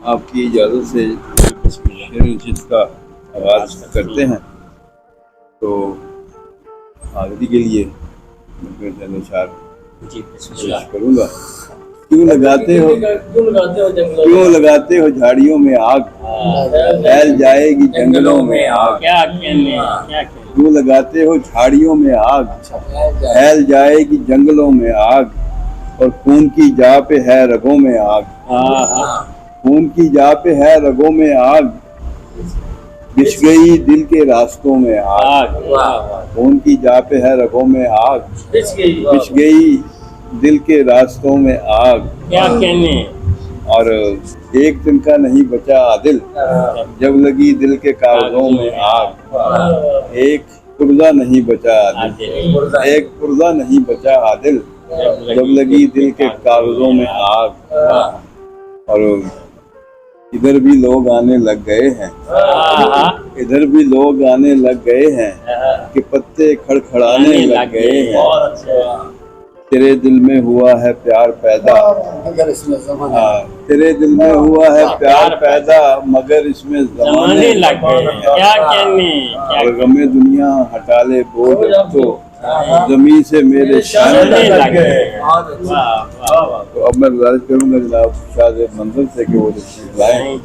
आपकी इजाज़त से शेर का आगाज़ करते हैं। तो आखिरी के लिए मैं चार पेश करूँगा। क्यों लगाते हो झाड़ियों में आग, फैल जाएगी जंगलों में आग। क्यों लगाते हो झाड़ियों में आग, फैल जाएगी जंगलों में आग। और खून की जा पे है रगों में आग, खून की जा पे है रगों में आग। बिछ गई दिल के रास्तों में आग, खून की जा पे है रगों में आग। बिछ गई दिल के रास्तों में आग। क्या कहने। और एक दिन का नहीं बचा आदिल, जब लगी दिल के कागजों में आग। एक पुर्जा नहीं बचा आदिल, एक पुर्जा नहीं बचा आदिल, जब लगी दिल के कागजों में आग। और इधर भी लोग आने लग गए हैं, इधर भी लोग आने लग गए हैं कि पत्ते खड़खड़ाने लग गए हैं। तेरे दिल में हुआ है प्यार पैदा, तेरे दिल में हुआ है प्यार पैदा, मगर इसमें ज़माने लग गए। क्या कहने। और गमे दुनिया हटा ले बोझ तो ज़मीन से मेरे शाने लग गए। तो अब मैं गुजारिश करूँगा जनाब शाह मंजिल से कि वो तशरीफ लाएं।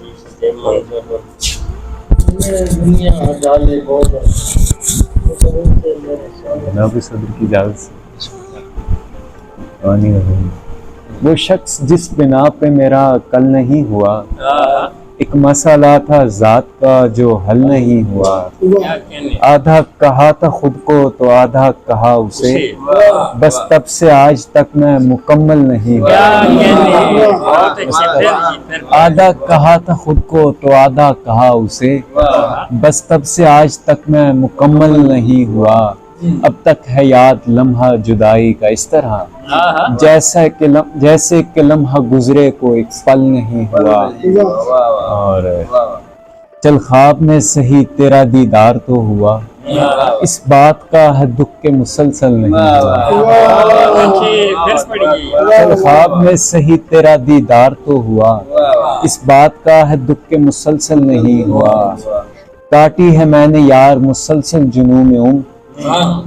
जनाब सदर की इजाज़त से वो शख्स जिस बिना पे मेरा कल नहीं हुआ, एक मसला था ज़ात का जो हल नहीं हुआ। आधा कहा था खुद को तो आधा कहा उसे, बस तब से आज तक मैं मुकम्मल नहीं हुआ। आधा कहा था खुद को तो आधा कहा उसे, बस तब से आज तक मैं मुकम्मल नहीं हुआ। अब तक है याद लम्हा जुदाई का इस तरह, जैसे कि लम्हा गुजरे को एक पल नहीं हुआ। और चल ख्वाब में सही तेरा दीदार तो हुआ, इस बात का है दुख के मुसलसल नहीं हुआ। चल ख्वाब में सही तेरा दीदार तो हुआ, इस बात का है दुख के मुसलसल नहीं हुआ। काटी है मैंने यार मुसलसल जुनूं में उम्र,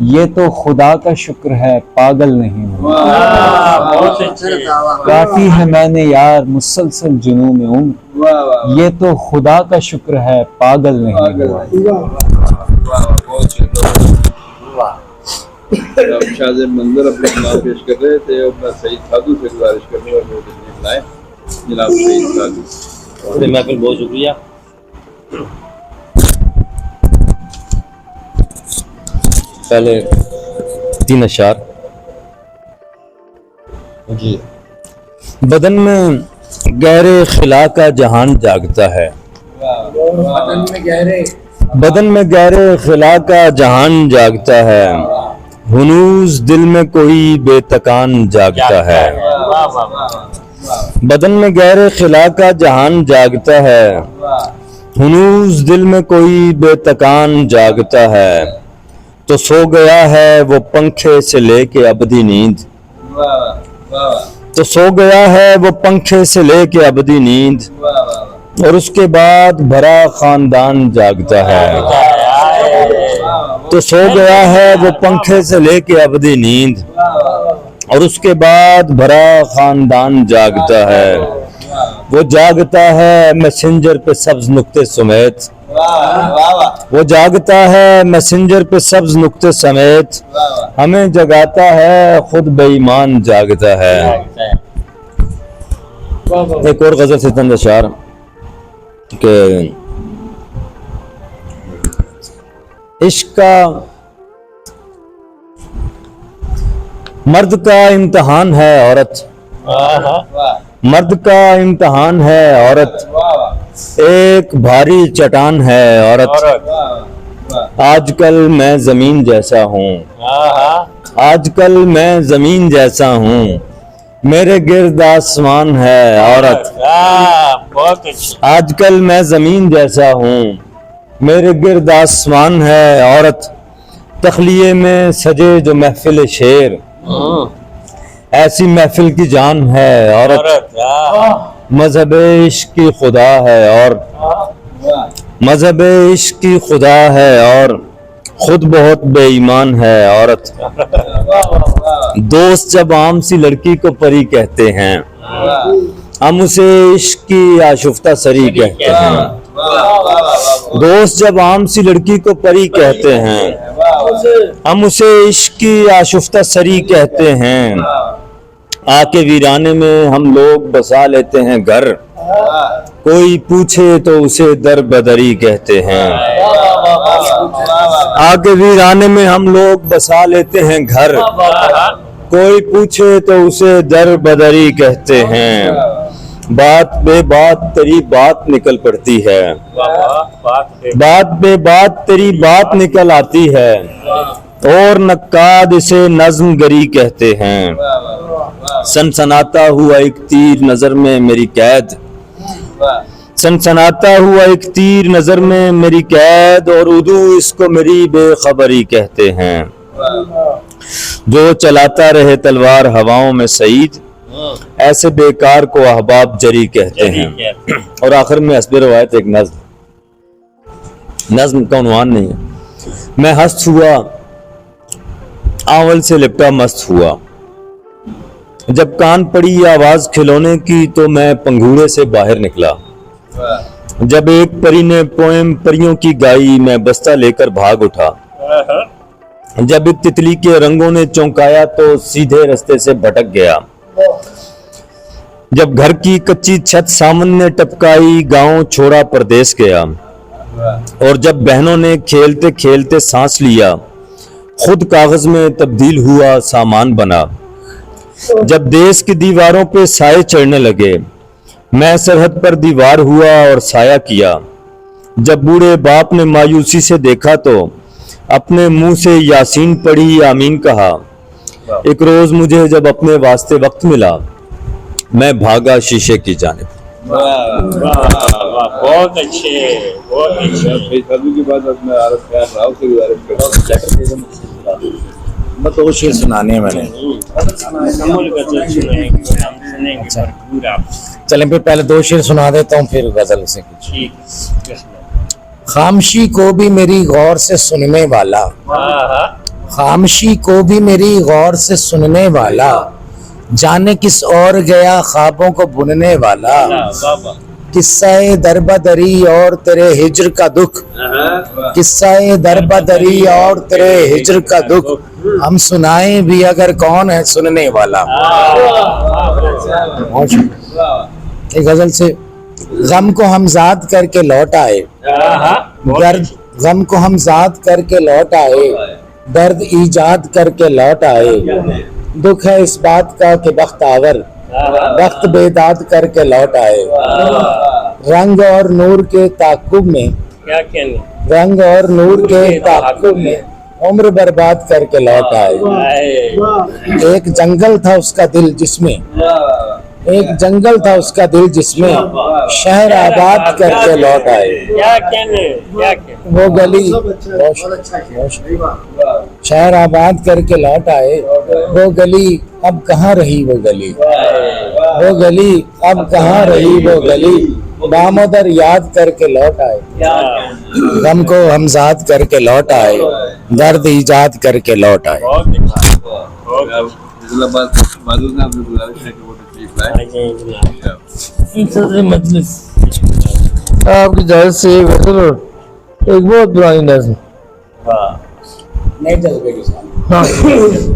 ये तो खुदा का शुक्र है पागल नहीं हुआ। काटी है मैंने यार मुसलसल जुनूं में उम्र, ये तो खुदा का शुक्र है पागल नहीं हुआ। शाह मंजर अपने नाम पेश कर रहे थे और मैं सईद साधु से गुजारिश करने और वो तशरीफ लाएं। जनाब सईद साधु। महफिल बहुत शुक्रिया। पहले 3 अशार जी। बदन में गहरे खिला का जहान जागता है, बदन में गहरे खिला का जहान जागता है, हुनूज दिल में कोई बेतकान जागता है। बदन में गहरे खिला का जहान जागता है, हुनूज दिल में कोई बेतकान जागता है। तो सो गया है वो पंखे से लेके अबदी नींद, तो सो गया है वो पंखे से लेके अबदी नींद, और उसके बाद भरा खानदान जागता है। तो सो गया है वो पंखे से लेके अबदी नींद, और उसके बाद भरा खानदान जागता है। वो जागता है मैसेंजर पे सब्ज नुक्ते समेत, वो जागता है मैसेंजर पे सब्ज नुक्ते समेत, हमें जगाता है खुद बेईमान जागता है। एक और गजल से तंद अशार के इश्क का मर्द का इम्तिहान है औरत, मर्द का इम्तिहान है औरत, एक भारी चट्टान है औरत। आजकल मैं जमीन जैसा हूँ, आजकल मैं जमीन जैसा हूँ, मेरे गिर्द आसमान है औरत। आजकल मैं जमीन जैसा हूँ, मेरे गिर्द आसमान है औरत। तखलिए में सजे जो महफिल शेर, ऐसी महफिल की जान है औरत। मजहब इश्क की खुदा है और मजहब इश्क की खुदा है और खुद बहुत बेईमान है औरत। दोस्त जब आम सी लड़की को परी कहते हैं, हम उसे इश्क की आशुफ्ता सरी कहते हैं। दोस्त जब आम सी लड़की को परी कहते हैं, हम उसे इश्क की आशुफ्ता सरी कहते हैं। आके वीराने में हम लोग बसा लेते हैं घर, कोई पूछे तो उसे दर बदरी कहते हैं। आके वीराने में हम लोग बसा लेते हैं घर, कोई पूछे तो उसे दर बदरी कहते हैं। बात बे बात तेरी बात निकल पड़ती है, बात बे बात तेरी बात निकल आती है, और नक्काद इसे नज्म गरी कहते हैं। सनसनाता हुआ एक तीर नजर में मेरी कैद, सनसनाता हुआ एक तीर नजर में मेरी कैद, और उर्दू इसको मेरी बेखबरी कहते हैं। जो चलाता रहे तलवार हवाओं में सईद, ऐसे बेकार को अहबाब जरी कहते हैं। और आखिर में हस्बे रवायत एक नज्म का उन्वान नहीं है। मैं हस्त हुआ आंवल से लिपटा मस्त हुआ, जब कान पड़ी आवाज खिलौने की तो मैं पंघूड़े से बाहर निकला। जब एक परी ने पोएम परियों की गाई, मैं बस्ता लेकर भाग उठा। जब एक तितली के रंगों ने चौंकाया तो सीधे रास्ते से भटक गया। जब घर की कच्ची छत सामन ने टपकाई, गांव छोड़ा परदेश गया। और जब बहनों ने खेलते खेलते सांस लिया, खुद कागज में तब्दील हुआ सामान बना। जब देश की दीवारों पे साए चढ़ने लगे, मैं सरहद पर दीवार हुआ और साया किया। जब बूढ़े बाप ने मायूसी से देखा तो अपने मुंह से यासीन पढ़ी, आमीन कहा। एक रोज मुझे जब अपने वास्ते वक्त मिला, मैं भागा शीशे की जानिब। बहुत अच्छे, बहुत अच्छे। शादी के बाद अब मैं आरफ खान राव से गुजारिश करता हूँ, मैं तो शेर सुनाने हैं मैंने। कमल गजल सुनाएंगे, हम सुनेंगे भरपूर आप। चलें फिर पहले 2 शेर सुना देता हूँ, फिर गजल से कुछ। ठीक है। खामोशी को भी मेरी गौर से सुनने वाला, खामोशी को भी मेरी गौर से सुनने वाला, जाने किस और गया ख्वाबों को बुनने वाला। किस्सा-ए दरबदरी और तेरे हिज्र का दुख, किस्सा-ए दरबदरी और तेरे हिज्र का दुख, हम सुनाएं भी अगर कौन है सुनने वाला। एक गजल से। गम को हम ज़ाद करके लौट आए, दर्द गम को हम ज़ाद करके लौट आए, दर्द ईजाद करके लौट आए। दुख है इस बात का कि बख्त आवर वक्त बेदाद करके लौट आए। रंग और नूर के ताक़ुब में, क्या कहने, रंग और नूर के ताक़ुब में उम्र बर्बाद करके लौट आए। एक जंगल था उसका दिल जिसमें, एक जंगल था उसका दिल जिसमें शहर आबाद करके लौट आए। क्या कहने, क्या कहने। वो गली शहर आबाद करके लौट आए। वो गली अब कहाँ रही, वो गली, वो गली अब कहाँ रही, वो गली दामोदर याद करके लौट आए। गम को हम ज़ाद करके लौट आए, दर्द ईजाद करके लौट आए। आपकी जायज से एक बहुत पुरानी नज़्म। नए जज्बे के साथ। हाँ,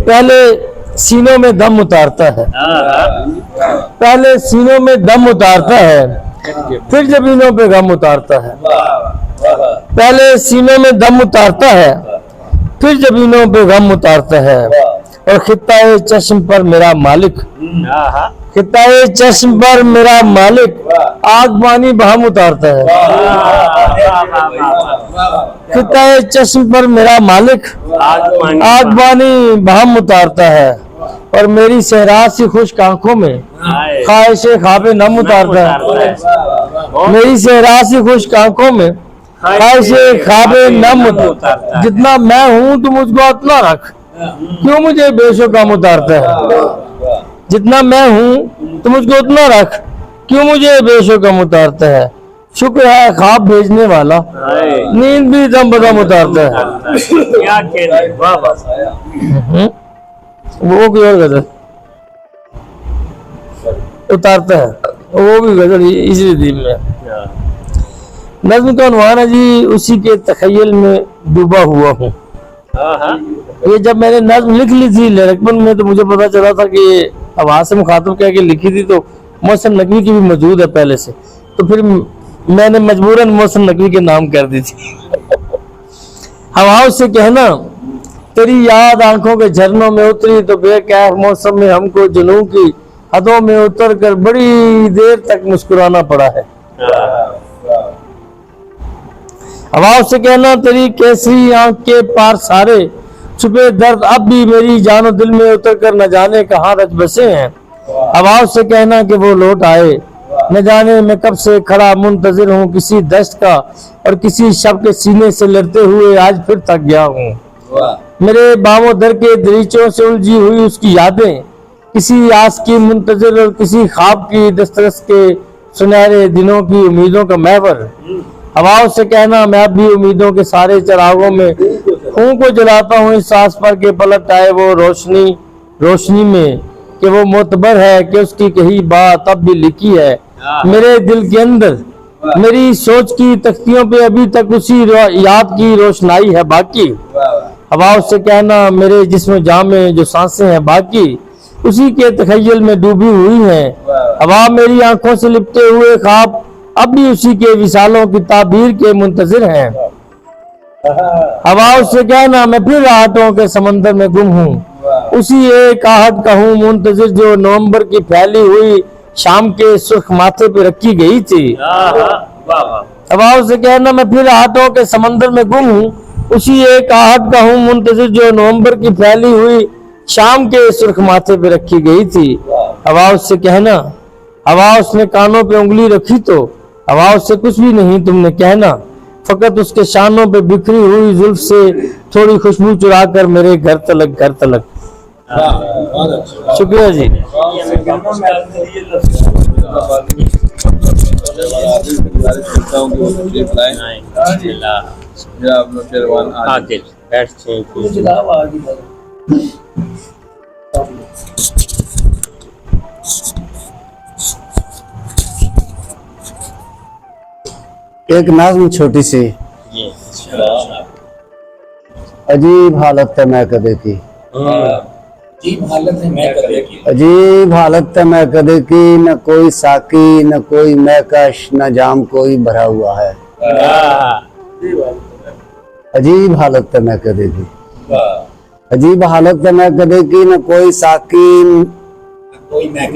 पहले सीनों में दम उतारता है, पहले सीनों में दम उतारता है, फिर जमीनों पे गम उतारता है। पहले सीनों में दम उतारता है, फिर जमीनों पे गम उतारता है। और खित्ताए चश्म पर मेरा मालिक, खित्ताए चश्म पर मेरा मालिक आग पानी बहम उतारता है। खित्ताए चश्म पर मेरा मालिक आग पानी बहम उतारता है। और मेरी सहरा सी खुश्क आंखों में ख्वाहिशे ख्वाबे नम उतारता है। मेरी सहरा सी खुश्क आंखों में ख्वाहिशे ख्वाबे नम उतारता है। जितना मैं हूँ तू मुझको उतना रख, क्यों मुझे बेशो काम उतारता है। जितना मैं हूँ तो मुझको उतना रख, क्यों मुझे बेशुकम उतारता है। शुक्र है ख्वाब भेजने वाला, नींद भी दम बदम उतारता है। क्या कहते, वाह वाह। वो कोई और गजल उतारता है, वो भी गजल इसी दिन में। नज्म का उन्वान है जी, उसी के तखय्युल में डूबा हुआ हूँ। ये जब मैंने नज्म लिख ली थी लड़कपन में, तो मुझे पता चला था कि ये आवाज से मुखातब कह के लिखी थी, तो मोहसिन नकवी की भी मौजूद है पहले से, तो फिर मैंने मजबूरन मोहसिन नकवी के नाम कर दी थी। हवाओं से कहना तेरी याद आंखों के झरनों में उतरी, तो बेकैफ मौसम में हमको जुनून की हदों में उतर कर बड़ी देर तक मुस्कुराना पड़ा है। हवाओं से कहना तेरी केसरी आंख के पार सारे छुपे दर्द अब भी मेरी जानो दिल में उतर कर न जाने कहाँ रच बसे हैं। हवाओं से कहना कि वो लौट आए, न जाने मैं कब से खड़ा मुंतजिर हूँ किसी दश्त का, और किसी शब के सीने से लड़ते हुए आज फिर थक गया हूँ। मेरे बामों दर के दरीचों से उलझी हुई उसकी यादें, किसी आस की मुंतजिर और किसी ख्वाब की दस्तरस के सुनहरे दिनों की उम्मीदों का महवर। हवाओं से कहना मैं अब भी उम्मीदों के सारे चिरागों में खून को जलाता हूँ इस सांस पर के पलट आए वो रोशनी में, कि वो मोतबर है कि उसकी कही बात अब भी लिखी है मेरे दिल के अंदर। मेरी सोच की तख्तियों पे अभी तक उसी याद की रोशनाई है बाकी। हवाओं से कहना मेरे जिस्म जान में जो सांसें हैं बाकी, उसी के तखय्युल में डूबी हुई हैं। हवा मेरी आंखों से लिपटे हुए ख्वाब अब भी उसी के विशालों की ताबीर के मुंतजिर हैं। हवाओं से कहना मैं फिर आहटों के समंदर में गुम हूँ, उसी एक आहट का हूँ मुंतजिर जो नवंबर की फैली हुई शाम के सुर्ख माथे पे रखी गई थी। हवाओं से कहना मैं फिर आहटों के समंदर में गुम हूँ, उसी एक आहट का हूँ मुंतजिर जो नवंबर की फैली हुई शाम के सुर्ख माथे पे रखी गई थी। हवाओं से कहना, हवा उसने कानों पे उंगली रखी तो हवाओं से कुछ भी नहीं तुमने कहना, फकत उसके शानों पे बिखरी हुई जुल्फ से थोड़ी खुशबू चुरा कर मेरे घर तलक। शुक्रिया जी। आदिल बैठते एक नज़्म छोटी सी। अजीब हालत है मैं कदे की, अजीब हालत है मैं कदे की, न कोई साकी न कोई मैकश न जाम कोई भरा हुआ है। अजीब हालत है मैं कदे की, अजीब हालत है मैं कदे की, न कोई साकी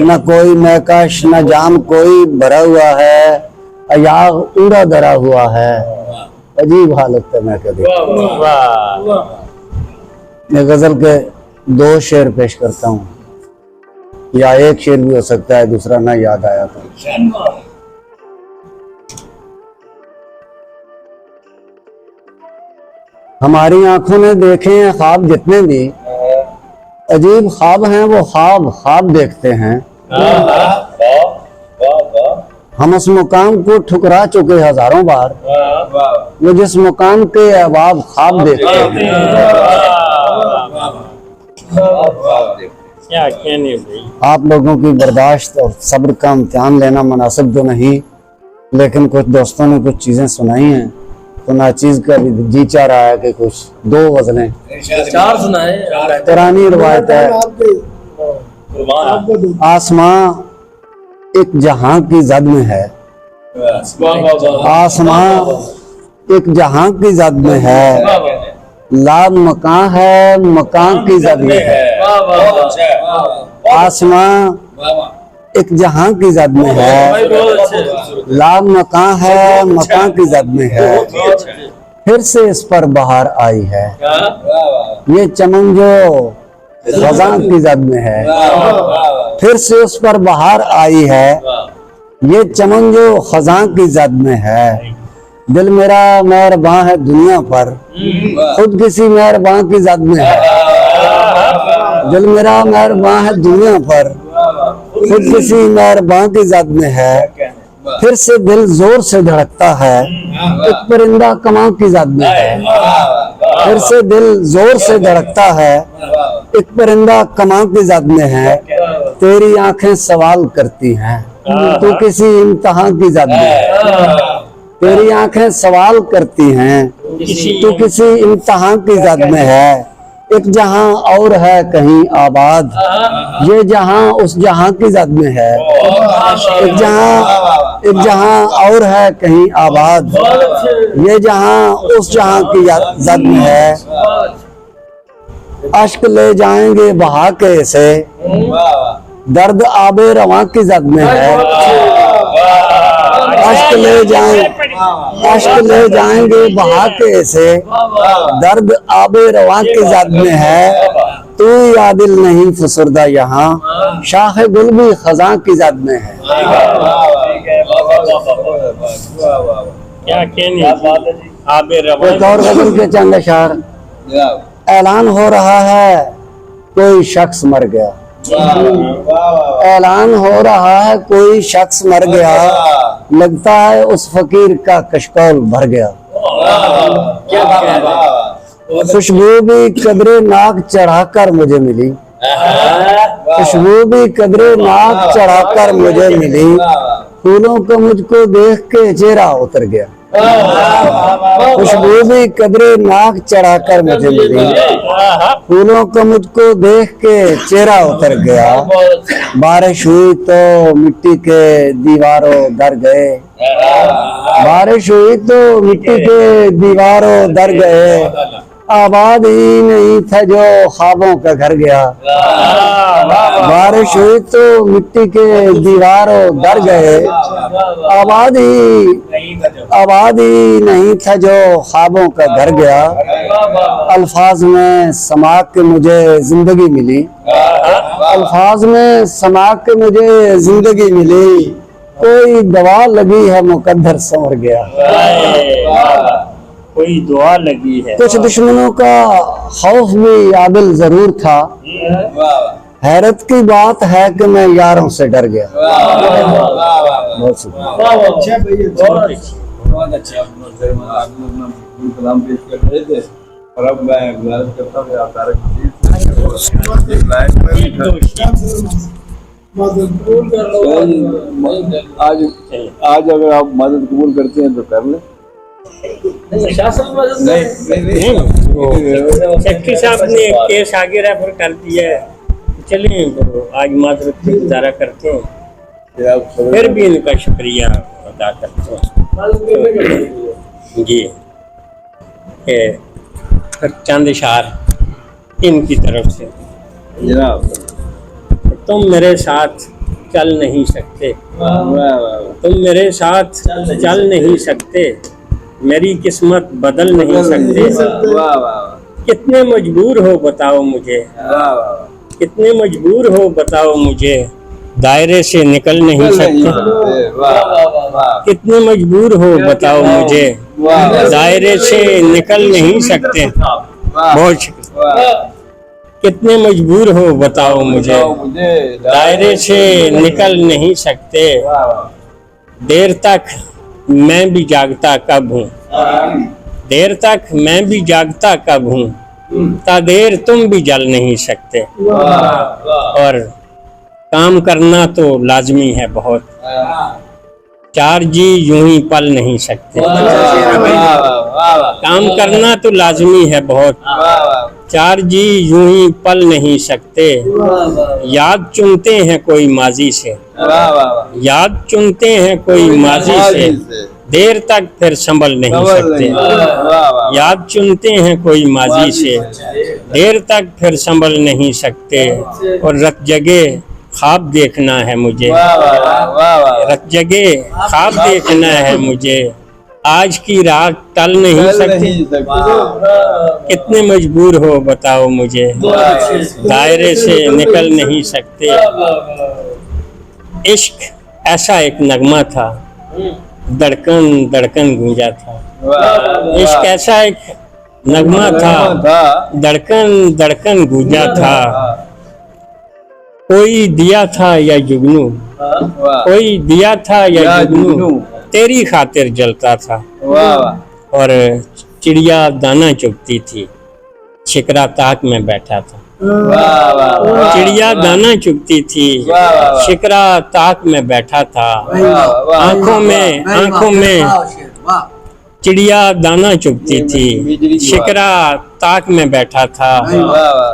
न कोई मैकश न जाम कोई भरा हुआ है, अयाग उड़ा धरा हुआ है। अजीब हालत है मैं कदे। मैं गजल के 2 शेर पेश करता हूँ, या एक शेर भी हो सकता है, दूसरा ना याद आया तो। हमारी आंखों ने देखे हैं ख्वाब जितने भी, अजीब ख्वाब हैं वो ख्वाब देखते हैं। हम उस मुकाम को ठुकरा चुके हजारों बार, वो जिस मुकाम के अहबाब ख्वाब देखते हैं। क्या कहने भाई। आप लोगों की बर्दाश्त और सब्र का इम्तिहान लेना मुनासिब तो नहीं, लेकिन कुछ दोस्तों ने कुछ चीजें सुनाई हैं तो नाचीज का भी जी चाह रहा है कि कुछ 2 गजलें 4 सुनाए। पुरानी रिवायत है, आसमां एक जहां की जद में है, आसमां एक जहां की जद में है, लाभ मकान है मकान की जद में है। आसमां एक जहां की जद में है, लाभ मकान है मकान की जद में है। फिर से इस पर बहार आई है, ये चमन जो खजां की जद में है। फिर से उस पर बहार आई है, ये चमन जो खजां की जद में है। दिल मेरा मेहरबान है दुनिया पर, खुद किसी मेहरबान की जद में है। दिल मेरा मेहरबान है दुनिया पर, खुद किसी मेहरबान की ज़द में है, फिर से दिल जोर से धड़कता है। एक परिंदा कमां की ज़द में है, फिर से दिल जोर से धड़कता है। एक परिंदा कमां की ज़द में है, तेरी आंखें सवाल करती हैं, तू किसी इम्तिहान की ज़द में है। तेरी आंखें सवाल करती हैं, तू किसी इम्तिहान की ज़द में है। एक जहां और है कहीं आबाद, ये जहां उस जहां की ज़द में है। एक जहां और है कहीं आबाद, ये जहां उस जहां की ज़द में है। अश्क ले जाएंगे बहा के से, दर्द आबे रवां की ज़द में है। अश्क ले जाएंगे बहा के से, दर्द आबे रवां की ज़द में है। तू यादिल नहीं फसुरदा यहाँ, शाह गुल भी खजां की ज़द में है। क्या कहने आबे रवा एक और गजल के चंद अशार। ऐलान हो रहा है कोई शख्स मर गया, ऐलान हो रहा है कोई शख्स मर गया, लगता है उस फकीर का कशकौल भर गया। खुशबू भी कदरे नाक चढ़ाकर मुझे मिली, खुशबू भी कदरे नाक चढ़ाकर मुझे मिली। फूलों को मुझको देख के चेहरा उतर गया, खुशबू भी कदरे नाक चढ़ाकर मुझे मिली। फूलों को मुझको देख के चेहरा उतर गया। बारिश हुई तो मिट्टी के दीवारों दर गए, बारिश हुई तो मिट्टी के दीवारों दर गए। आबाद ही नहीं था जो ख्वाबों का घर गया, बारिश हुई तो मिट्टी के दीवारों दर गए। आबाद ही नहीं था जो ख्वाबों का घर गया। अल्फाज में समा के मुझे जिंदगी मिली, अल्फाज में समा के मुझे जिंदगी मिली। कोई दवा लगी है मुकद्दर संवर गया, कोई दुआ लगी है। कुछ दुश्मनों का खौफ भी आदिल जरूर था, हैरत की बात है कि मैं यारों से डर गया। बहुत शुक्रिया। बहुत अच्छा कलाम पेश कर रहे थे। और अब मैं गुजारिश करता हूँ आप तारक आज अगर आप मदद कबूल करते हैं तो कर लें। सेक्रेटरी साहब ने केस आगे रेफर कर दिया है, चलिए आज माजरत की गुजारा करते हैं, फिर भी इनका शुक्रिया अदा करते हैं जी। फिर चंद इशार इनकी तरफ से। जनाब तुम मेरे साथ चल नहीं सकते, तुम मेरे साथ चल नहीं सकते, मेरी किस्मत बदल नहीं सकते। कितने मजबूर हो बताओ मुझे, कितने मजबूर हो बताओ मुझे, दायरे से निकल नहीं सकते। कितने मजबूर हो बताओ मुझे, दायरे से निकल नहीं सकते। बहुत शुक्रिया। कितने मजबूर हो बताओ मुझे, दायरे से निकल नहीं सकते। देर तक मैं भी जागता कब हूँ, देर तक मैं भी जागता कब हूँ, ता देर तुम भी जल नहीं सकते। और काम करना तो लाजमी है बहुत, चार जी यूं ही पल नहीं सकते। काम करना तो लाजमी है बहुत, चार जी यूं ही पल नहीं सकते। याद चुनते हैं कोई माजी से, याद चुनते हैं कोई माजी से, देर तक फिर संभल नहीं सकते। याद चुनते हैं कोई माजी से, देर तक फिर संभल नहीं सकते। और रत जगे ख्वाब देखना है मुझे, रत जगे ख्वाब देखना है मुझे, आज की रात टल नहीं सकती। कितने मजबूर हो बताओ मुझे, दायरे से निकल नहीं सकते। इश्क ऐसा एक नगमा था, धड़कन धड़कन गूंजा था। इश्क ऐसा एक नगमा था, धड़कन धड़कन गूंजा था। कोई दिया था या जुगनू, कोई दिया था या जुगनू, तेरी खातिर जलता था। और चिड़िया दाना चुगती थी, शिकरा ताक में बैठा था। चिड़िया दाना चुगती थी, शिकरा ताक में बैठा था। आंखों में चिड़िया दाना चुगती थी, शिकरा ताक में बैठा था।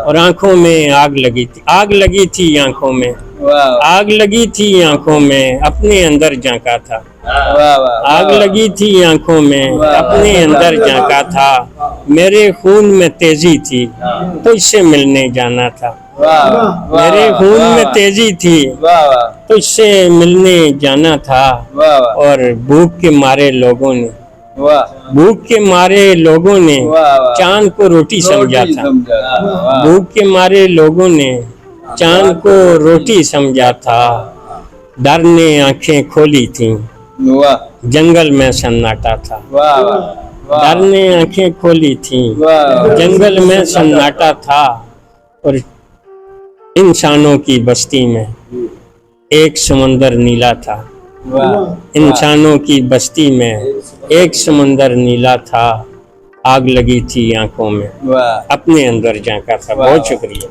और आंखों में आग लगी थी, आग लगी थी आंखों में, आग लगी थी आंखों में, अपने अंदर झांका था। आग लगी थी आंखों में, अपने अंदर झांका था। मेरे खून में तेजी थी, तो इससे मिलने जाना था। मेरे खून में तेजी थी, तो इससे मिलने जाना था। और भूख के मारे लोगों ने, भूख के मारे लोगों ने चांद को रोटी समझा था। भूख के मारे लोगों ने चांद को रोटी समझा था। डर ने आंखें खोली थीं, जंगल में सन्नाटा था। डर ने आंखें खोली थीं, जंगल में सन्नाटा था। और इंसानों की बस्ती में एक समंदर नीला था। इंसानों की बस्ती में एक समंदर नीला था। आग लगी थी आंखों में, अपने अंदर झांका था। बहुत शुक्रिया।